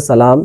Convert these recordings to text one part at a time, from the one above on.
SALAM،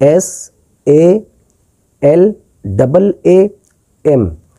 SALAM،